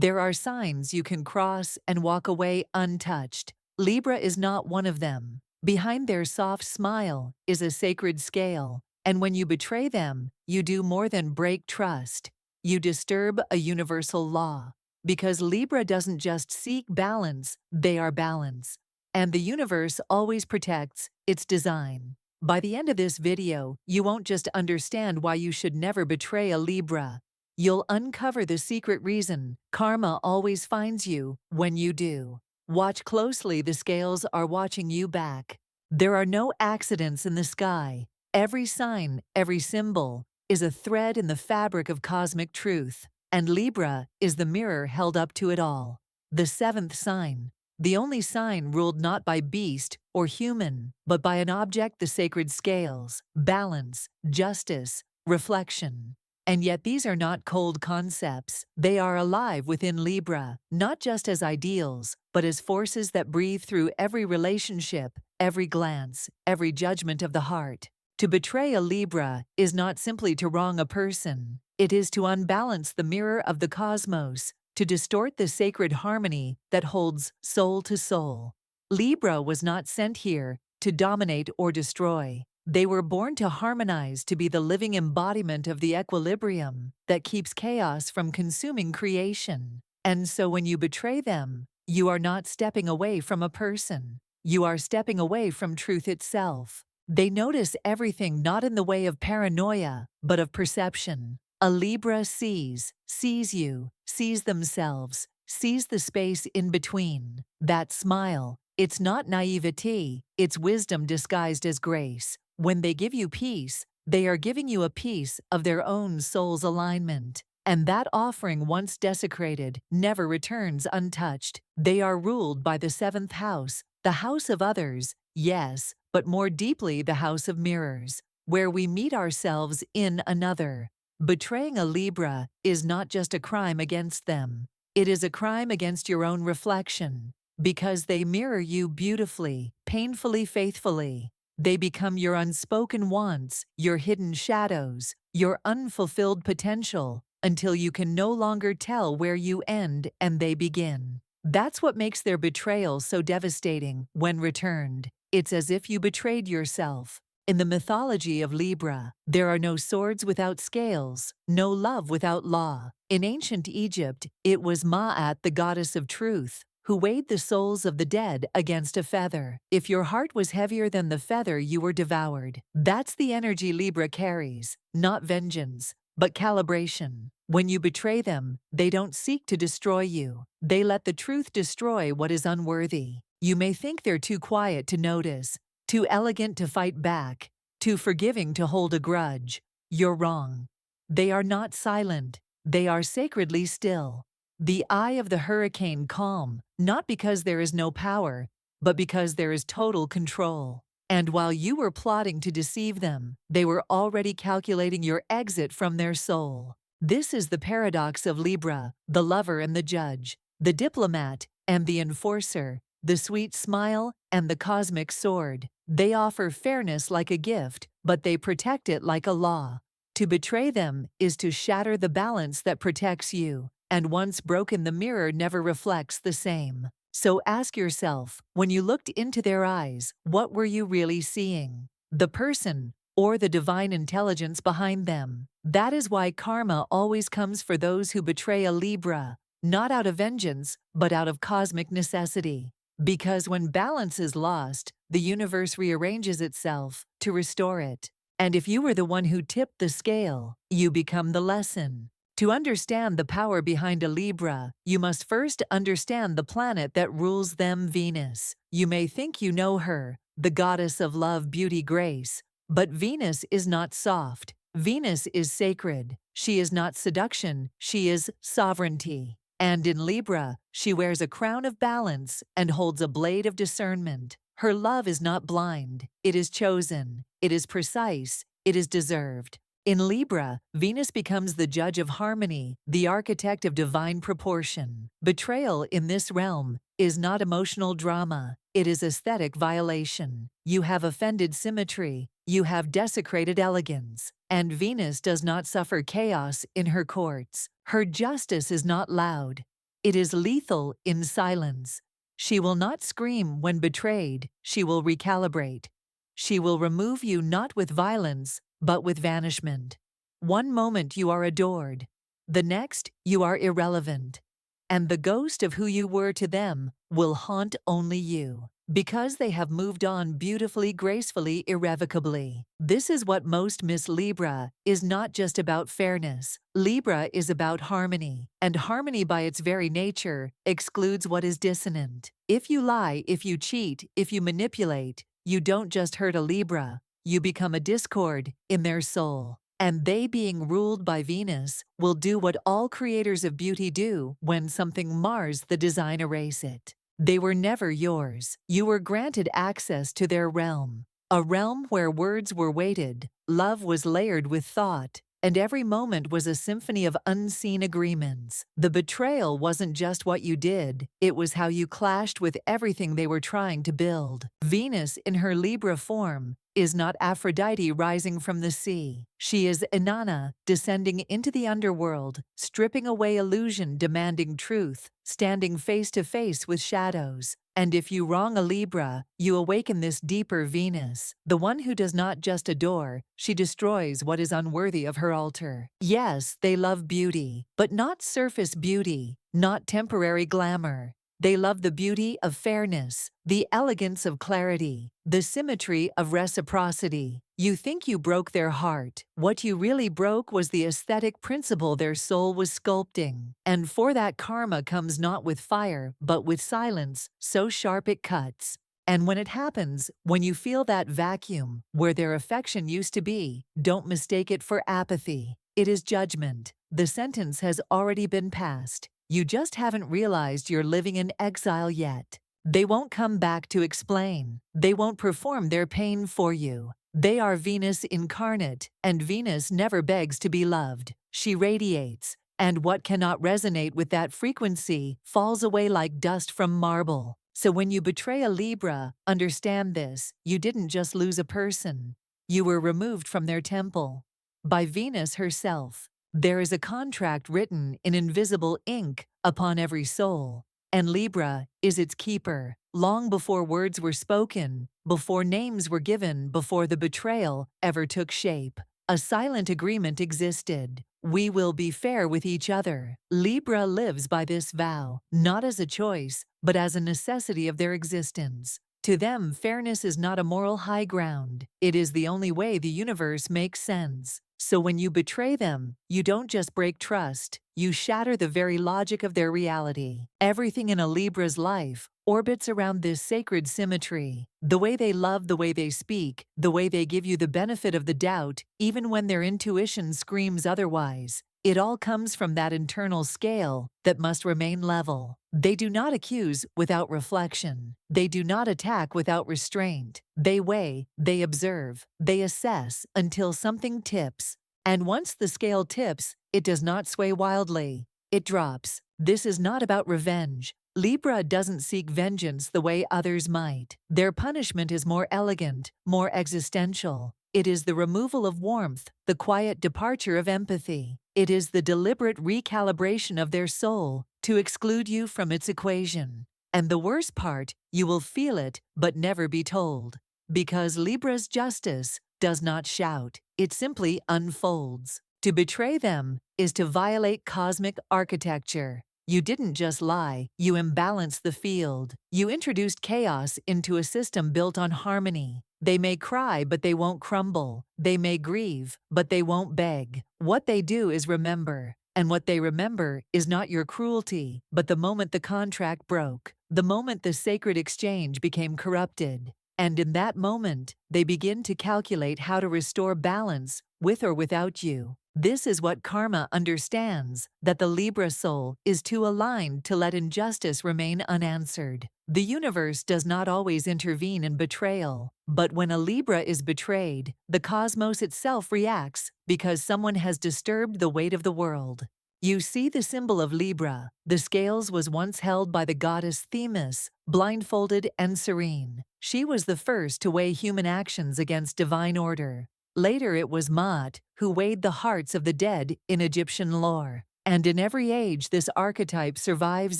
There are signs you can cross and walk away untouched. Libra is not one of them. Behind their soft smile is a sacred scale, and when you betray them, you do more than break trust. You disturb a universal law. Because Libra doesn't just seek balance, they are balance. And the universe always protects its design. By the end of this video, you won't just understand why you should never betray a Libra. You'll uncover the secret reason karma always finds you when you do. Watch closely, the scales are watching you back. There are no accidents in the sky. Every sign, every symbol, is a thread in the fabric of cosmic truth. And Libra is the mirror held up to it all. The seventh sign. The only sign ruled not by beast or human, but by an object, the sacred scales, balance, justice, reflection. And yet these are not cold concepts. They are alive within Libra, not just as ideals, but as forces that breathe through every relationship, every glance, every judgment of the heart. To betray a Libra is not simply to wrong a person. It is to unbalance the mirror of the cosmos, to distort the sacred harmony that holds soul to soul. Libra was not sent here to dominate or destroy. They were born to harmonize, to be the living embodiment of the equilibrium that keeps chaos from consuming creation. And so when you betray them, you are not stepping away from a person. You are stepping away from truth itself. They notice everything, not in the way of paranoia, but of perception. A Libra sees you, sees themselves, sees the space in between. That smile, it's not naivety, it's wisdom disguised as grace. When they give you peace, they are giving you a piece of their own soul's alignment. And that offering, once desecrated, never returns untouched. They are ruled by the seventh house, the house of others, yes, but more deeply the house of mirrors, where we meet ourselves in another. Betraying a Libra is not just a crime against them. It is a crime against your own reflection. Because they mirror you beautifully, painfully, faithfully. They become your unspoken wants, your hidden shadows, your unfulfilled potential, until you can no longer tell where you end and they begin. That's what makes their betrayal so devastating when returned. It's as if you betrayed yourself. In the mythology of Libra, there are no swords without scales, no love without law. In ancient Egypt, it was Ma'at, the goddess of truth, who weighed the souls of the dead against a feather. If your heart was heavier than the feather, you were devoured. That's the energy Libra carries, not vengeance, but calibration. When you betray them, they don't seek to destroy you. They let the truth destroy what is unworthy. You may think they're too quiet to notice, too elegant to fight back, too forgiving to hold a grudge. You're wrong. They are not silent. They are sacredly still. The eye of the hurricane, calm, not because there is no power, but because there is total control. And while you were plotting to deceive them, they were already calculating your exit from their soul. This is the paradox of Libra, the lover and the judge, the diplomat and the enforcer, the sweet smile and the cosmic sword. They offer fairness like a gift, but they protect it like a law. To betray them is to shatter the balance that protects you. And once broken, the mirror never reflects the same. So ask yourself, when you looked into their eyes, what were you really seeing? The person or the divine intelligence behind them? That is why karma always comes for those who betray a Libra, not out of vengeance, but out of cosmic necessity. Because when balance is lost, the universe rearranges itself to restore it. And if you were the one who tipped the scale, you become the lesson. To understand the power behind a Libra, you must first understand the planet that rules them, Venus. You may think you know her, the goddess of love, beauty, grace. But Venus is not soft. Venus is sacred. She is not seduction, she is sovereignty. And in Libra, she wears a crown of balance and holds a blade of discernment. Her love is not blind. It is chosen. It is precise. It is deserved. In Libra, Venus becomes the judge of harmony, the architect of divine proportion. Betrayal in this realm is not emotional drama. It is aesthetic violation. You have offended symmetry. You have desecrated elegance. And Venus does not suffer chaos in her courts. Her justice is not loud. It is lethal in silence. She will not scream when betrayed, she will recalibrate. She will remove you not with violence, but with vanishment. One moment you are adored, the next you are irrelevant. And the ghost of who you were to them will haunt only you, because they have moved on beautifully, gracefully, irrevocably. This is what most miss. Libra is not just about fairness. Libra is about harmony, and harmony by its very nature excludes what is dissonant. If you lie, if you cheat, if you manipulate, you don't just hurt a Libra, you become a discord in their soul. And they, being ruled by Venus, will do what all creators of beauty do when something mars the design, erase it. They were never yours. You were granted access to their realm, a realm where words were weighted, love was layered with thought, and every moment was a symphony of unseen agreements. The betrayal wasn't just what you did, it was how you clashed with everything they were trying to build. Venus, in her Libra form, is not Aphrodite rising from the sea. She is Inanna, descending into the underworld, stripping away illusion, demanding truth, standing face to face with shadows. And if you wrong a Libra, you awaken this deeper Venus, the one who does not just adore, she destroys what is unworthy of her altar. Yes, they love beauty, but not surface beauty, not temporary glamour. They love the beauty of fairness, the elegance of clarity, the symmetry of reciprocity. You think you broke their heart. What you really broke was the aesthetic principle their soul was sculpting. And for that, karma comes not with fire, but with silence, so sharp it cuts. And when it happens, when you feel that vacuum, where their affection used to be, don't mistake it for apathy. It is judgment. The sentence has already been passed. You just haven't realized you're living in exile yet. They won't come back to explain. They won't perform their pain for you. They are Venus incarnate, and Venus never begs to be loved. She radiates, and what cannot resonate with that frequency falls away like dust from marble. So when you betray a Libra, understand this: you didn't just lose a person. You were removed from their temple by Venus herself. There is a contract written in invisible ink upon every soul, and Libra is its keeper. Long before words were spoken, before names were given, before the betrayal ever took shape, a silent agreement existed. We will be fair with each other. Libra lives by this vow, not as a choice, but as a necessity of their existence. To them, fairness is not a moral high ground. It is the only way the universe makes sense. So when you betray them, you don't just break trust, you shatter the very logic of their reality. Everything in a Libra's life orbits around this sacred symmetry. The way they love, the way they speak, the way they give you the benefit of the doubt, even when their intuition screams otherwise. It all comes from that internal scale that must remain level. They do not accuse without reflection. They do not attack without restraint. They weigh, they observe, they assess until something tips. And once the scale tips, it does not sway wildly. It drops. This is not about revenge. Libra doesn't seek vengeance the way others might. Their punishment is more elegant, more existential. It is the removal of warmth, the quiet departure of empathy. It is the deliberate recalibration of their soul to exclude you from its equation. And the worst part, you will feel it but never be told. Because Libra's justice does not shout, it simply unfolds. To betray them is to violate cosmic architecture. You didn't just lie, you imbalanced the field. You introduced chaos into a system built on harmony. They may cry, but they won't crumble. They may grieve, but they won't beg. What they do is remember. And what they remember is not your cruelty, but the moment the contract broke, the moment the sacred exchange became corrupted. And in that moment, they begin to calculate how to restore balance with or without you. This is what karma understands, that the Libra soul is too aligned to let injustice remain unanswered. The universe does not always intervene in betrayal, but when a Libra is betrayed, the cosmos itself reacts because someone has disturbed the weight of the world. You see the symbol of Libra. The scales was once held by the goddess Themis, blindfolded and serene. She was the first to weigh human actions against divine order. Later it was Maat, who weighed the hearts of the dead in Egyptian lore. And in every age, this archetype survives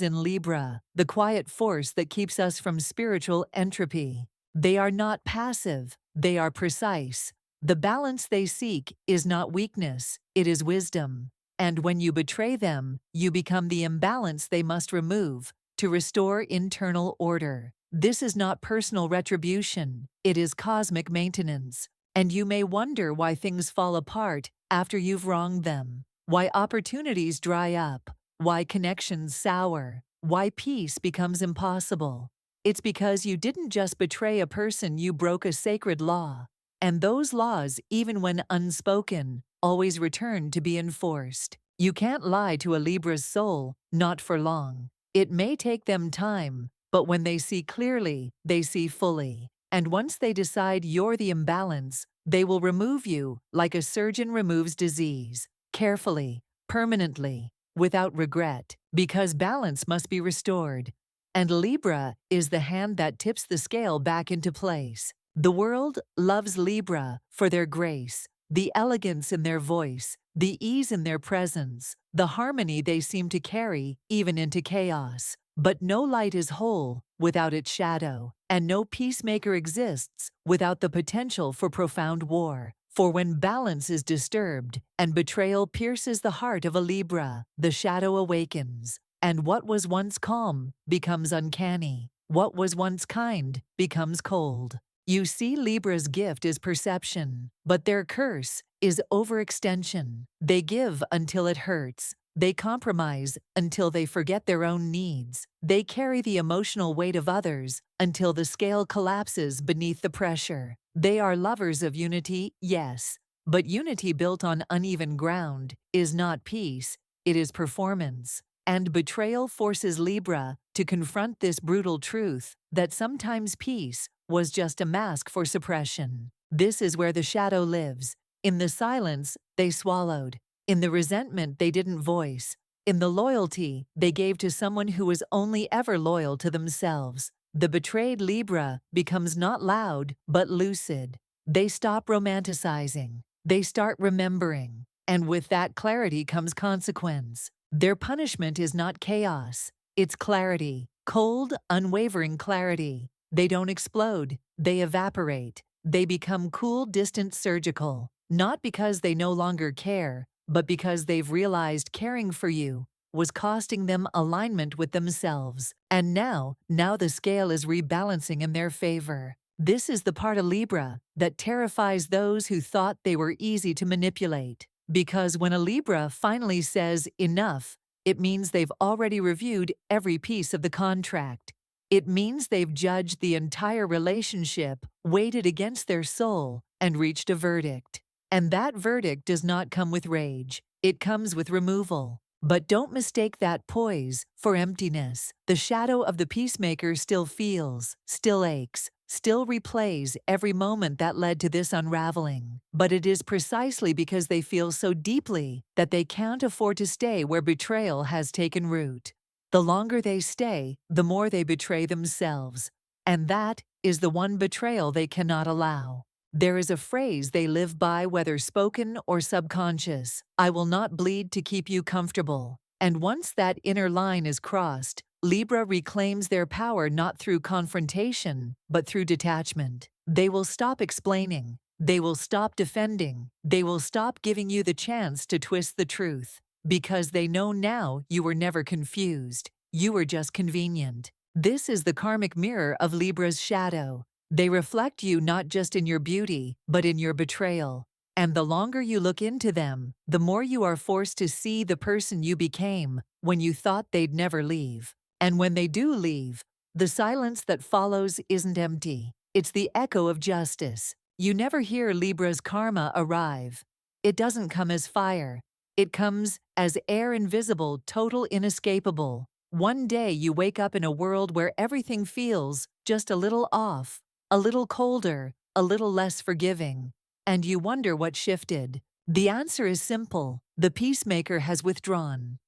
in Libra, the quiet force that keeps us from spiritual entropy. They are not passive, they are precise. The balance they seek is not weakness, it is wisdom. And when you betray them, you become the imbalance they must remove to restore internal order. This is not personal retribution, it is cosmic maintenance. And you may wonder why things fall apart after you've wronged them, why opportunities dry up, why connections sour, why peace becomes impossible. It's because you didn't just betray a person, you broke a sacred law. And those laws, even when unspoken, always return to be enforced. You can't lie to a Libra's soul, not for long. It may take them time, but when they see clearly, they see fully. And once they decide you're the imbalance, they will remove you like a surgeon removes disease, carefully, permanently, without regret, because balance must be restored. And Libra is the hand that tips the scale back into place. The world loves Libra for their grace, the elegance in their voice, the ease in their presence, the harmony they seem to carry even into chaos. But no light is whole without its shadow, and no peacemaker exists without the potential for profound war. For when balance is disturbed and betrayal pierces the heart of a Libra, the shadow awakens, and what was once calm becomes uncanny. What was once kind becomes cold. You see, Libra's gift is perception, but their curse is overextension. They give until it hurts. They compromise until they forget their own needs. They carry the emotional weight of others until the scale collapses beneath the pressure. They are lovers of unity, yes, but unity built on uneven ground is not peace, it is performance. And betrayal forces Libra to confront this brutal truth that sometimes peace was just a mask for suppression. This is where the shadow lives, in the silence they swallowed, in the resentment they didn't voice, in the loyalty they gave to someone who was only ever loyal to themselves. The betrayed Libra becomes not loud, but lucid. They stop romanticizing. They start remembering. And with that clarity comes consequence. Their punishment is not chaos. It's clarity. Cold, unwavering clarity. They don't explode. They evaporate. They become cool, distant, surgical. Not because they no longer care, but because they've realized caring for you was costing them alignment with themselves. And now the scale is rebalancing in their favor. This is the part of Libra that terrifies those who thought they were easy to manipulate. Because when a Libra finally says enough, it means they've already reviewed every piece of the contract. It means they've judged the entire relationship, weighed it against their soul, and reached a verdict. And that verdict does not come with rage. It comes with removal. But don't mistake that poise for emptiness. The shadow of the peacemaker still feels, still aches, still replays every moment that led to this unraveling. But it is precisely because they feel so deeply that they can't afford to stay where betrayal has taken root. The longer they stay, the more they betray themselves. And that is the one betrayal they cannot allow. There is a phrase they live by, whether spoken or subconscious: I will not bleed to keep you comfortable. And once that inner line is crossed, Libra reclaims their power not through confrontation, but through detachment. They will stop explaining. They will stop defending. They will stop giving you the chance to twist the truth. Because they know now you were never confused. You were just convenient. This is the karmic mirror of Libra's shadow. They reflect you not just in your beauty, but in your betrayal. And the longer you look into them, the more you are forced to see the person you became when you thought they'd never leave. And when they do leave, the silence that follows isn't empty. It's the echo of justice. You never hear Libra's karma arrive. It doesn't come as fire. It comes as air, invisible, total, inescapable. One day you wake up in a world where everything feels just a little off, a little colder, a little less forgiving. And you wonder what shifted. The answer is simple. The peacemaker has withdrawn.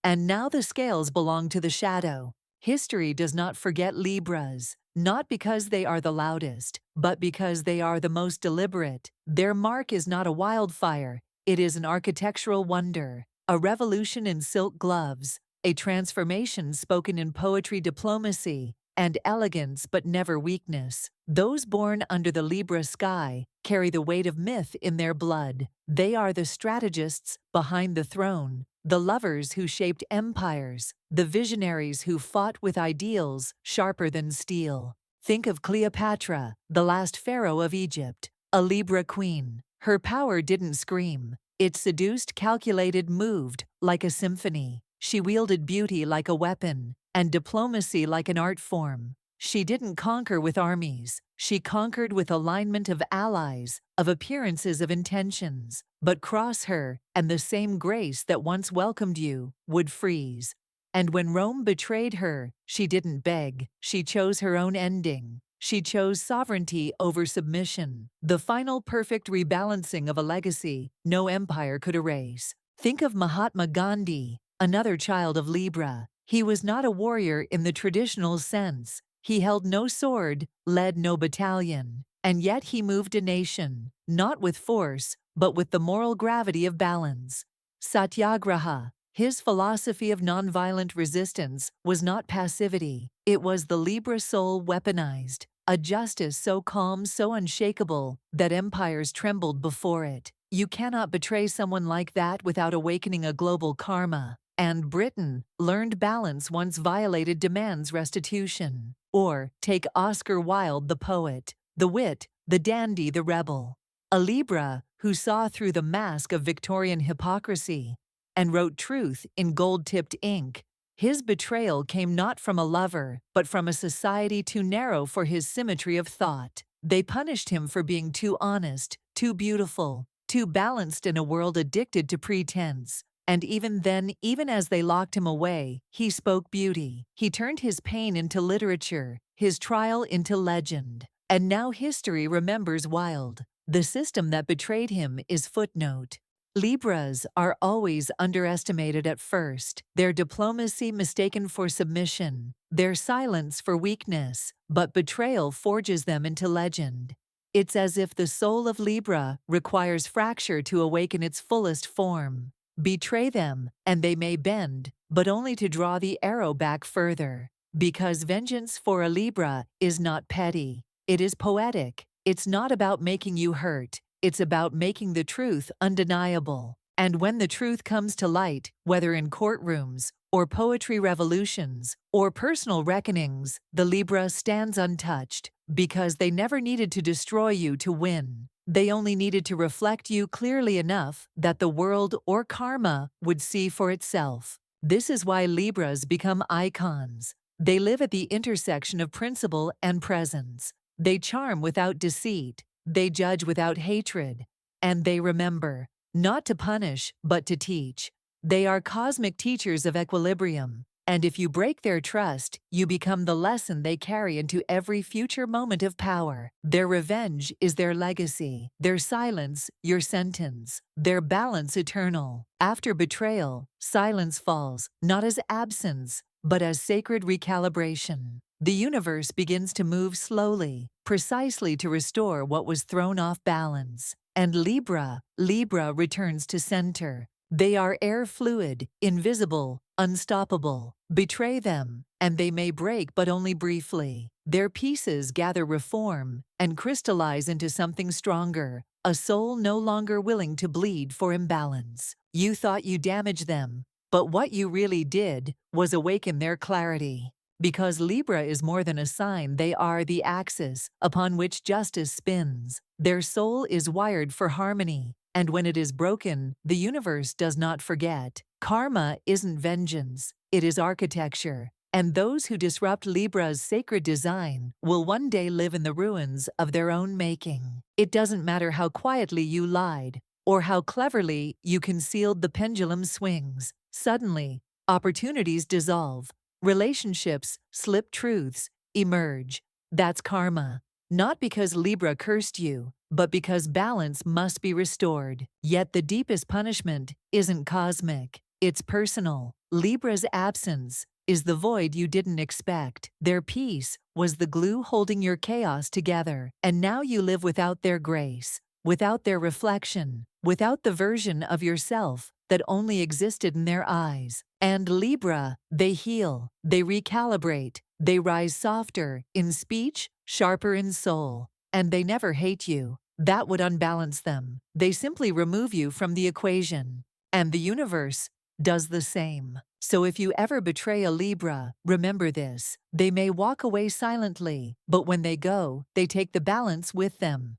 And now the scales belong to the shadow. History does not forget Libras, not because they are the loudest, but because they are the most deliberate. Their mark is not a wildfire, it is an architectural wonder. a revolution in silk gloves, a transformation spoken in poetry diplomacy, and elegance but never weakness. Those born under the Libra sky carry the weight of myth in their blood. They are the strategists behind the throne, the lovers who shaped empires, the visionaries who fought with ideals sharper than steel. Think of Cleopatra, the last pharaoh of Egypt, a Libra queen. Her power didn't scream. It seduced, calculated, moved like a symphony. She wielded beauty like a weapon and diplomacy like an art form. She didn't conquer with armies. She conquered with alignment of allies, of appearances, of intentions. But cross her, and the same grace that once welcomed you would freeze. And when Rome betrayed her, she didn't beg. She chose her own ending. She chose sovereignty over submission, the final perfect rebalancing of a legacy no empire could erase. Think of Mahatma Gandhi, another child of Libra. He was not a warrior in the traditional sense. He held no sword, led no battalion, and yet he moved a nation, not with force, but with the moral gravity of balance. Satyagraha, his philosophy of nonviolent resistance, was not passivity. It was the Libra soul weaponized, a justice so calm, so unshakable, that empires trembled before it. You cannot betray someone like that without awakening a global karma. And Britain learned balance once violated demands restitution. Or take Oscar Wilde, the poet, the wit, the dandy, the rebel. A Libra who saw through the mask of Victorian hypocrisy and wrote truth in gold-tipped ink. His betrayal came not from a lover, but from a society too narrow for his symmetry of thought. They punished him for being too honest, too beautiful, too balanced in a world addicted to pretense. And even then, even as they locked him away, he spoke beauty. He turned his pain into literature, his trial into legend. And now history remembers Wilde. The system that betrayed him is footnote. Libras are always underestimated at first, their diplomacy mistaken for submission, their silence for weakness, but betrayal forges them into legend. It's as if the soul of Libra requires fracture to awaken its fullest form. Betray them, and they may bend, but only to draw the arrow back further. Because vengeance for a Libra is not petty, it is poetic. It's not about making you hurt. It's about making the truth undeniable. And when the truth comes to light, whether in courtrooms, or poetry revolutions, or personal reckonings, the Libra stands untouched, because they never needed to destroy you to win. They only needed to reflect you clearly enough that the world or karma would see for itself. This is why Libras become icons. They live at the intersection of principle and presence. They charm without deceit. They judge without hatred, and they remember, not to punish, but to teach. They are cosmic teachers of equilibrium, and if you break their trust, you become the lesson they carry into every future moment of power. Their revenge is their legacy, their silence, your sentence, their balance eternal. After betrayal, silence falls, not as absence, but as sacred recalibration. The universe begins to move slowly, precisely to restore what was thrown off balance. And Libra returns to center. They are air fluid, invisible, unstoppable. Betray them, and they may break but only briefly. Their pieces gather reform and crystallize into something stronger, a soul no longer willing to bleed for imbalance. You thought you damaged them, but what you really did was awaken their clarity. Because Libra is more than a sign, they are the axis upon which justice spins. Their soul is wired for harmony, and when it is broken, the universe does not forget. Karma isn't vengeance, it is architecture. And those who disrupt Libra's sacred design will one day live in the ruins of their own making. It doesn't matter how quietly you lied, or how cleverly you concealed the pendulum swings. Suddenly, opportunities dissolve. Relationships slip, truths emerge. That's karma. Not because Libra cursed you, but because balance must be restored. Yet the deepest punishment isn't cosmic, it's personal. Libra's absence is the void you didn't expect. Their peace was the glue holding your chaos together, and now you live without their grace. without their reflection, without the version of yourself that only existed in their eyes. And Libra, they heal, they recalibrate, they rise softer in speech, sharper in soul. And they never hate you. That would unbalance them. They simply remove you from the equation. And the universe does the same. So if you ever betray a Libra, remember this. They may walk away silently, but when they go, they take the balance with them.